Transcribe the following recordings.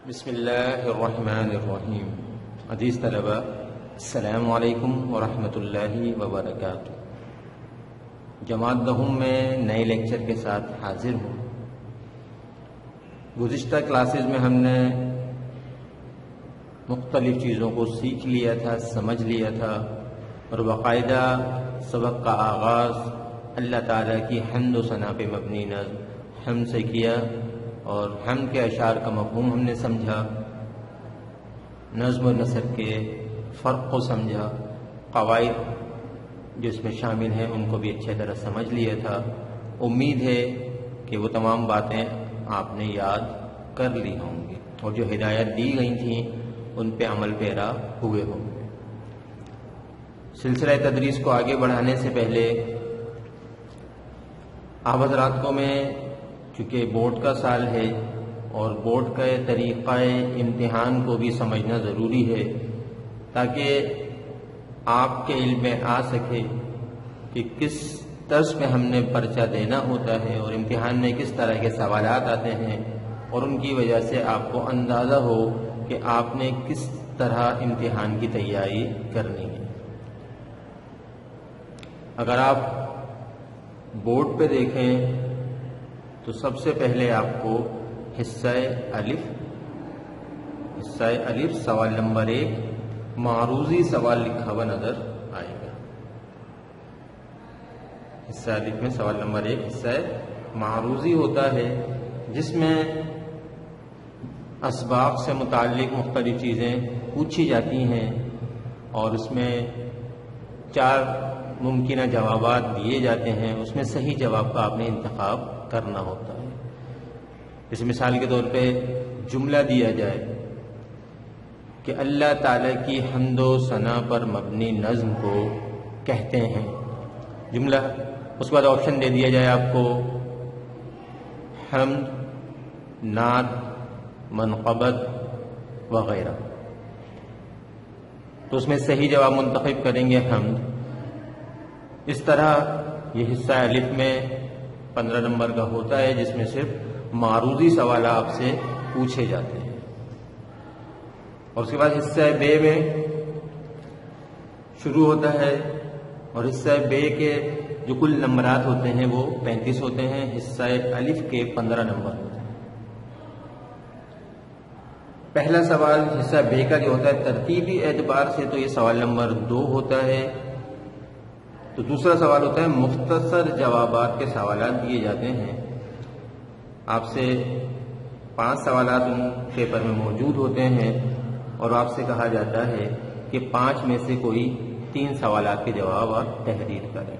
بسم اللہ الرحمن الرحیم. عزیز طلبہ، السلام علیکم ورحمۃ اللہ وبرکاتہ. جماعت دہم میں نئے لیکچر کے ساتھ حاضر ہوں. گزشتہ کلاسز میں ہم نے مختلف چیزوں کو سیکھ لیا تھا، سمجھ لیا تھا، اور باقاعدہ سبق کا آغاز اللہ تعالیٰ کی حمد و ثنا پہ مبنی نظم حمد سے کیا، اور حمد کے اشعار کا مفہوم ہم نے سمجھا، نظم و نثر کے فرق کو سمجھا، قواعد جو اس میں شامل ہیں ان کو بھی اچھی طرح سمجھ لیا تھا. امید ہے کہ وہ تمام باتیں آپ نے یاد کر لی ہوں گی اور جو ہدایات دی گئی تھیں ان پہ عمل پیرا ہوئے ہوں گے. سلسلہ تدریس کو آگے بڑھانے سے پہلے آپ حضرات کو میں، چونکہ بورڈ کا سال ہے اور بورڈ کا طریقہ امتحان کو بھی سمجھنا ضروری ہے تاکہ آپ کے علم میں آ سکے کہ کس طرز پہ ہم نے پرچہ دینا ہوتا ہے اور امتحان میں کس طرح کے سوالات آتے ہیں، اور ان کی وجہ سے آپ کو اندازہ ہو کہ آپ نے کس طرح امتحان کی تیاری کرنی ہے. اگر آپ بورڈ پہ دیکھیں تو سب سے پہلے آپ کو حصہ الف سوال نمبر 1 معروضی سوال لکھا ہوا نظر آئے گا. حصہ الف میں سوال نمبر 1 حصہ معروضی ہوتا ہے، جس میں اسباق سے متعلق مختلف چیزیں پوچھی جاتی ہیں اور اس میں 4 ممکنہ جوابات دیے جاتے ہیں. اس میں صحیح جواب کا آپ نے انتخاب کرنا ہوتا ہے. اس مثال کے طور پہ جملہ دیا جائے کہ اللہ تعالیٰ کی حمد و ثنا پر مبنی نظم کو کہتے ہیں، جملہ. اس کے بعد آپشن دے دیا جائے آپ کو حمد، نعت، منقبت وغیرہ، تو اس میں صحیح جواب منتخب کریں گے حمد. اس طرح یہ حصہ الف میں 15 نمبر کا ہوتا ہے، جس میں صرف معروضی سوال آپ سے پوچھے جاتے ہیں. اور اس کے بعد حصہ بے میں شروع ہوتا ہے، اور حصہ بے کے جو کل نمبرات ہوتے ہیں وہ 35 ہوتے ہیں. حصہ الف کے 15 نمبر ہوتے ہیں. پہلا سوال حصہ بے کا جو ہوتا ہے ترتیبی اعتبار سے تو یہ سوال نمبر 2 ہوتا ہے. تو دوسرا سوال ہوتا ہے مختصر جوابات کے سوالات دیے جاتے ہیں. آپ سے 5 سوالات ان پیپر میں موجود ہوتے ہیں اور آپ سے کہا جاتا ہے کہ 5 میں سے کوئی 3 سوالات کے جواب آپ تحریر کریں.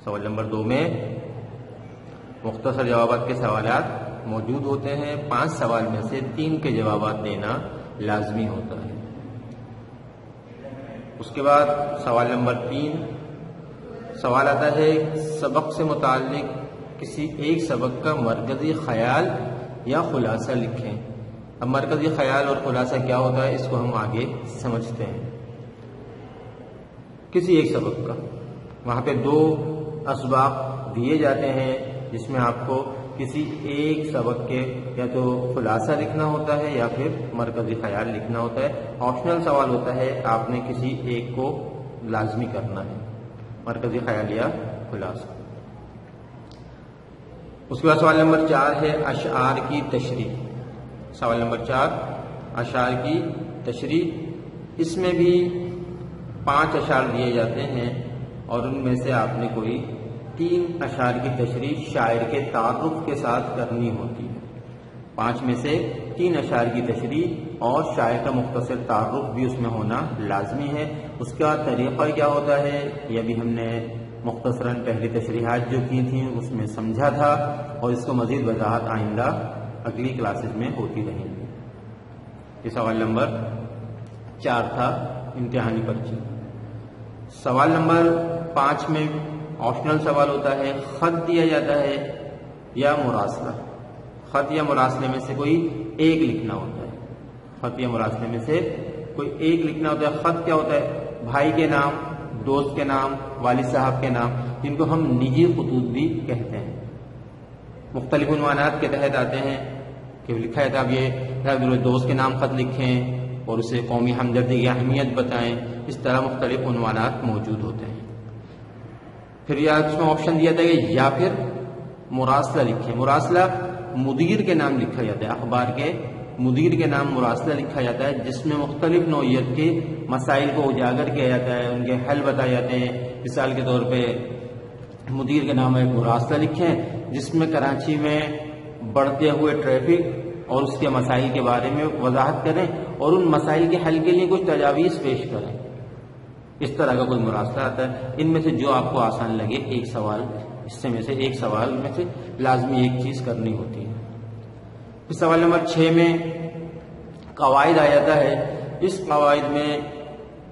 سوال نمبر 2 میں مختصر جوابات کے سوالات موجود ہوتے ہیں. 5 سوال میں سے 3 کے جوابات دینا لازمی ہوتا ہے. اس کے بعد سوال نمبر 3 سوال آتا ہے سبق سے متعلق کسی ایک سبق کا مرکزی خیال یا خلاصہ لکھیں. اب مرکزی خیال اور خلاصہ کیا ہوتا ہے اس کو ہم آگے سمجھتے ہیں. کسی ایک سبق کا، وہاں پہ 2 اسباق دیے جاتے ہیں جس میں آپ کو کسی ایک سبق کے یا تو خلاصہ لکھنا ہوتا ہے یا پھر مرکزی خیال لکھنا ہوتا ہے. آپشنل سوال ہوتا ہے، آپ نے کسی ایک کو لازمی کرنا ہے، مرکزی خیال یا خلاصہ. اس کے بعد سوال نمبر 4 ہے اشعار کی تشریح. سوال نمبر 4 اشعار کی تشریح. اس میں بھی 5 اشعار دیے جاتے ہیں اور ان میں سے آپ نے کوئی 3 اشعار کی تشریح شاعر کے تعارف کے ساتھ کرنی ہوتی ہے. 5 میں سے 3 اشعار کی تشریح اور شاعر کا مختصر تعارف بھی اس میں ہونا لازمی ہے. اس کا طریقہ کیا ہوتا ہے یہ بھی ہم نے مختصراً پہلی تشریحات جو کی تھیں اس میں سمجھا تھا، اور اس کو مزید وضاحت آئندہ اگلی کلاسز میں ہوتی رہیں گی. یہ سوال نمبر 4 تھا امتحانی پرچی. سوال نمبر 5 میں آپشنل سوال ہوتا ہے خط دیا جاتا ہے یا مراسلہ. خط یا مراسلے میں سے کوئی ایک لکھنا ہوتا ہے. خط یا مراسلے میں سے کوئی ایک لکھنا ہوتا ہے. خط کیا ہوتا ہے؟ بھائی کے نام، دوست کے نام، والد صاحب کے نام، جن کو ہم نجی خطوط بھی کہتے ہیں. مختلف عنوانات کے تحت آتے ہیں. کہ لکھا جاتا ہے اب یہ دوست کے نام خط لکھیں اور اسے قومی ہمدردی کی اہمیت بتائیں. اس طرح مختلف عنوانات موجود ہوتے ہیں. پھر یا اس میں آپشن دیا جاتا ہے کہ یا پھر مراسلہ لکھیں. مراسلہ مدیر کے نام لکھا جاتا ہے، اخبار کے مدیر کے نام مراسلہ لکھا جاتا ہے، جس میں مختلف نوعیت کے مسائل کو اجاگر کیا جاتا ہے، ان کے حل بتائے جاتے ہیں. مثال کے طور پہ مدیر کے نام ایک مراسلہ لکھیں جس میں کراچی میں بڑھتے ہوئے ٹریفک اور اس کے مسائل کے بارے میں وضاحت کریں اور ان مسائل کے حل کے لیے کچھ تجاویز پیش کریں. اس طرح کا کوئی مراسلہ آتا ہے. ان میں سے جو آپ کو آسان لگے ایک سوال، اس میں سے ایک سوال میں سے لازمی ایک چیز کرنی ہوتی ہے. پھر سوال نمبر 6 میں قواعد آ جاتا ہے. اس قواعد میں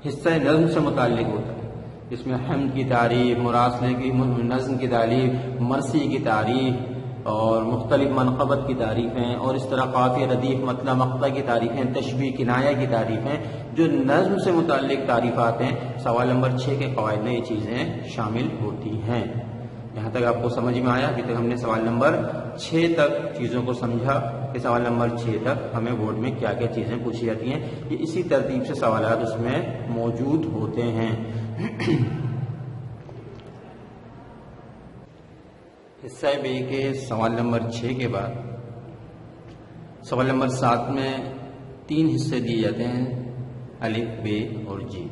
حصہ نظم سے متعلق ہوتا ہے. اس میں حمد کی تعریف، مراسلے کی نظم کی تعریف، مرثی کی تعریف اور مختلف منقبت کی تعریفیں اور اس طرح قافیہ، ردیف، مطلع، مقطع کی تعریفیں، تشبیہ، کنایہ کی تعریفیں، جو نظم سے متعلق تعریفات ہیں. سوال نمبر 6 کے قواعد میں یہ چیزیں شامل ہوتی ہیں. یہاں تک آپ کو سمجھ میں آیا؟ ابھی تک ہم نے سوال نمبر 6 تک چیزوں کو سمجھا کہ سوال نمبر 6 تک ہمیں بورڈ میں کیا کیا چیزیں پوچھی جاتی ہیں. یہ اسی ترتیب سے سوالات اس میں موجود ہوتے ہیں. حصہ بے کے سوال نمبر 6 کے بعد سوال نمبر 7 میں 3 حصے دیے جاتے ہیں، الف، بے اور جیم.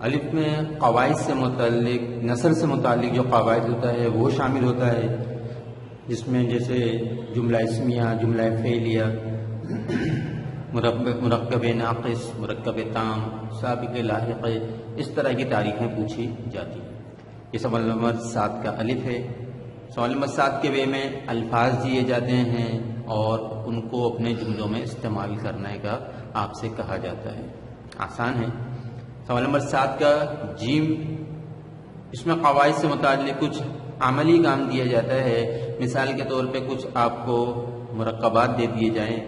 الف میں قواعد سے متعلق، نثر سے متعلق جو قواعد ہوتا ہے وہ شامل ہوتا ہے، جس میں جیسے جملہ اسمیہ، جملہ فعلیہ، مرکب ناقص، مرکب تام، سابق لاحق، اس طرح کی تعریفیں پوچھی جاتی ہیں. یہ سوال نمبر 7 کا الف ہے. سوال نمبر 7 کے بے میں الفاظ دیے جاتے ہیں اور ان کو اپنے جملوں میں استعمال کرنے کا آپ سے کہا جاتا ہے. آسان ہے. سوال نمبر 7 کا جیم، اس میں قواعد سے متعلق کچھ عملی کام دیا جاتا ہے. مثال کے طور پہ کچھ آپ کو مرکبات دے دیے جائیں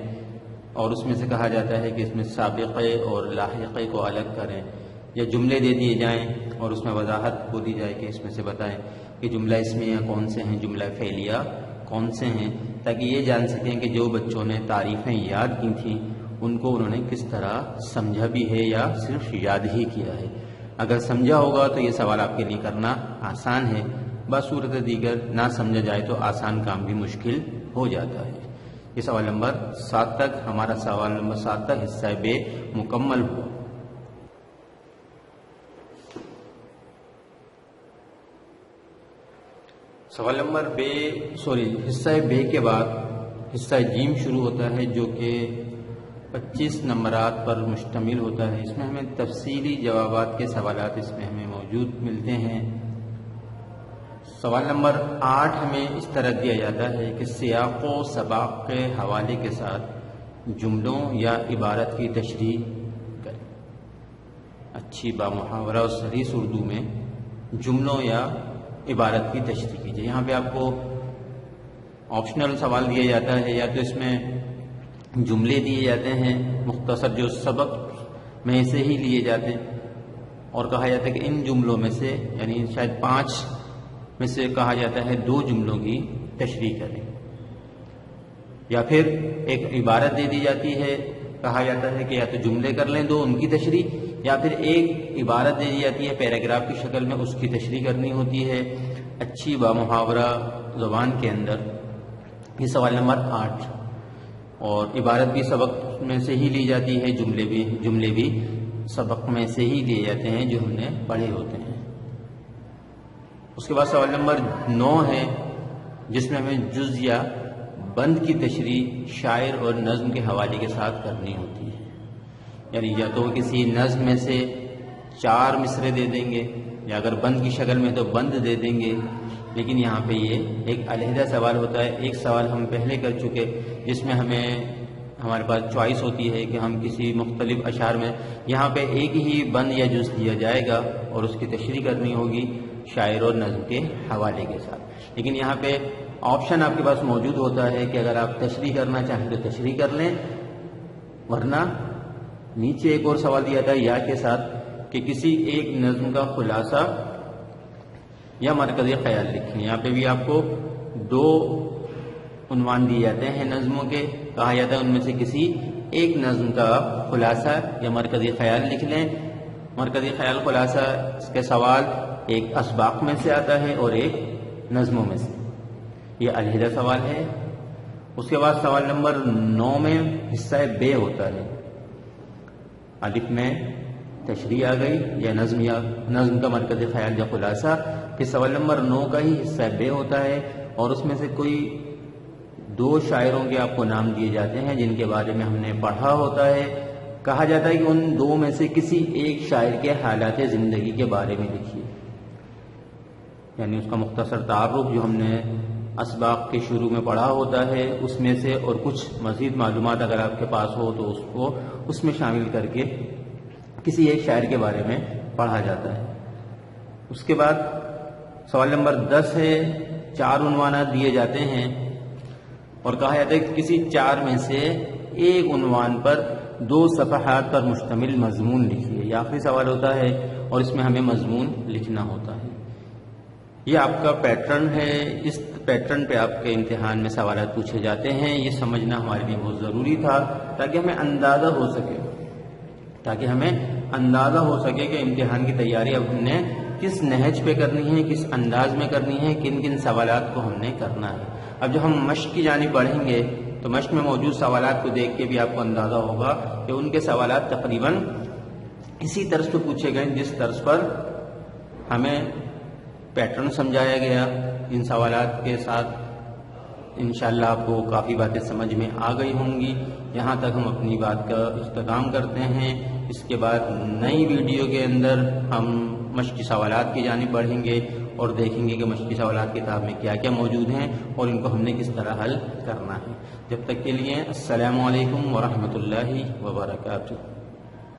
اور اس میں سے کہا جاتا ہے کہ اس میں سابقے اور لاحقے کو الگ کریں، یا جملے دے دیے جائیں اور اس میں وضاحت کو دی جائے کہ اس میں سے بتائیں کہ جملہ اسمیہ کون سے ہیں، جملہ فعلیہ کون سے ہیں، تاکہ یہ جان سکیں کہ جو بچوں نے تعریفیں یاد کی تھیں ان کو انہوں نے کس طرح سمجھا بھی ہے یا صرف یاد ہی کیا ہے. اگر سمجھا ہوگا تو یہ سوال آپ کے لیے کرنا آسان ہے. بصورت دیگر نہ سمجھا جائے تو آسان کام بھی مشکل ہو جاتا ہے. یہ سوال نمبر 7 تک ہمارا سوال نمبر 7 تک حصہ بے مکمل ہوا. سوال نمبر حصہ بے کے بعد حصہ جیم شروع ہوتا ہے، جو کہ 25 نمبرات پر مشتمل ہوتا ہے. اس میں ہمیں تفصیلی جوابات کے سوالات اس میں ہمیں موجود ملتے ہیں. سوال نمبر 8 ہمیں اس طرح دیا جاتا ہے کہ سیاق و سباق کے حوالے کے ساتھ جملوں یا عبارت کی تشریح کریں. اچھی بامحاورہ اور سلیس اردو میں جملوں یا عبارت کی تشریح کیجیے. یہاں پہ آپ کو آپشنل سوال دیا جاتا ہے، یا تو اس میں جملے دیے جاتے ہیں مختصر جو سبق میں سے ہی لیے جاتے ہیں، اور کہا جاتا ہے کہ ان جملوں میں سے، یعنی شاید 5 میں سے کہا جاتا ہے 2 جملوں کی تشریح کریں، یا پھر ایک عبارت دے دی جاتی ہے، کہا جاتا ہے کہ یا تو جملے کر لیں 2 ان کی تشریح، یا پھر ایک عبارت دے دی جاتی ہے پیراگراف کی شکل میں، اس کی تشریح کرنی ہوتی ہے اچھی بامحاورہ زبان کے اندر. یہ سوال نمبر 8. اور عبارت بھی سبق میں سے ہی لی جاتی ہے، جملے بھی سبق میں سے ہی لیے جاتے ہیں جو ہم نے پڑھے ہوتے ہیں. اس کے بعد سوال نمبر 9 ہے، جس میں ہمیں جز یا بند کی تشریح شاعر اور نظم کے حوالے کے ساتھ کرنی ہوتی ہے. یعنی یا تو کسی نظم میں سے 4 مصرے دے دیں گے، یا اگر بند کی شکل میں تو بند دے دیں گے. لیکن یہاں پہ یہ ایک علیحدہ سوال ہوتا ہے. ایک سوال ہم پہلے کر چکے جس میں ہمارے پاس چوائس ہوتی ہے کہ ہم کسی مختلف اشعار میں یہاں پہ ایک ہی بند یا جز دیا جائے گا اور اس کی تشریح کرنی ہوگی شاعر اور نظم کے حوالے کے ساتھ. لیکن یہاں پہ آپشن آپ کے پاس موجود ہوتا ہے کہ اگر آپ تشریح کرنا چاہیں تو تشریح کر لیں، ورنہ نیچے ایک اور سوال دیا تھا یا کے ساتھ کہ کسی ایک نظم کا خلاصہ یا مرکزی خیال لکھیں. یہاں پہ بھی آپ کو 2 عنوان دیے جاتے ہیں نظموں کے، کہا جاتا ہے ان میں سے کسی ایک نظم کا خلاصہ یا مرکزی خیال لکھ لیں۔ مرکزی خیال خلاصہ اس کے سوال ایک اسباق میں سے آتا ہے اور ایک نظموں میں سے، یہ علیحدہ سوال ہے۔ اس کے بعد سوال نمبر 9 میں حصہ بے ہوتا ہے، الف میں تشریح آ گئی یا نظم کا مرکزی خیال یا خلاصہ، پھر سوال نمبر 9 کا ہی حصہ بے ہوتا ہے اور اس میں سے کوئی 2 شاعروں کے آپ کو نام دیے جاتے ہیں جن کے بارے میں ہم نے پڑھا ہوتا ہے۔ کہا جاتا ہے کہ ان 2 میں سے کسی ایک شاعر کے حالات زندگی کے بارے میں لکھیے، یعنی اس کا مختصر تعارف جو ہم نے اسباق کے شروع میں پڑھا ہوتا ہے اس میں سے، اور کچھ مزید معلومات اگر آپ کے پاس ہو تو اس کو اس میں شامل کر کے کسی ایک شاعر کے بارے میں پڑھا جاتا ہے۔ اس کے بعد سوال نمبر 10 ہے، 4 عنوانات دیے جاتے ہیں اور کہا جاتا ہے کہ کسی 4 میں سے ایک عنوان پر 2 صفحات پر مشتمل مضمون لکھیے۔ یہ آخری سوال ہوتا ہے اور اس میں ہمیں مضمون لکھنا ہوتا ہے۔ یہ آپ کا پیٹرن ہے، اس پیٹرن پہ آپ کے امتحان میں سوالات پوچھے جاتے ہیں۔ یہ سمجھنا ہمارے لیے بہت ضروری تھا تاکہ ہمیں اندازہ ہو سکے کہ امتحان کی تیاری اب ہم نے کس نہج پہ کرنی ہے، کس انداز میں کرنی ہے، کن کن سوالات کو ہم نے کرنا ہے۔ اب جب ہم مشق کی جانب بڑھیں گے تو مشق میں موجود سوالات کو دیکھ کے بھی آپ کو اندازہ ہوگا کہ ان کے سوالات تقریباً اسی طرز پہ پوچھے گئے جس طرز پر ہمیں پیٹرن سمجھایا گیا۔ ان سوالات کے ساتھ انشاءاللہ آپ کو کافی باتیں سمجھ میں آ گئی ہوں گی۔ یہاں تک ہم اپنی بات کا اختتام کرتے ہیں۔ اس کے بعد نئی ویڈیو کے اندر ہم مشقی سوالات کی جانب بڑھیں گے اور دیکھیں گے کہ مشقی سوالات کتاب میں کیا کیا موجود ہیں اور ان کو ہم نے کس طرح حل کرنا ہے۔ جب تک کے لیے السلام علیکم ورحمۃ اللہ وبرکاتہ۔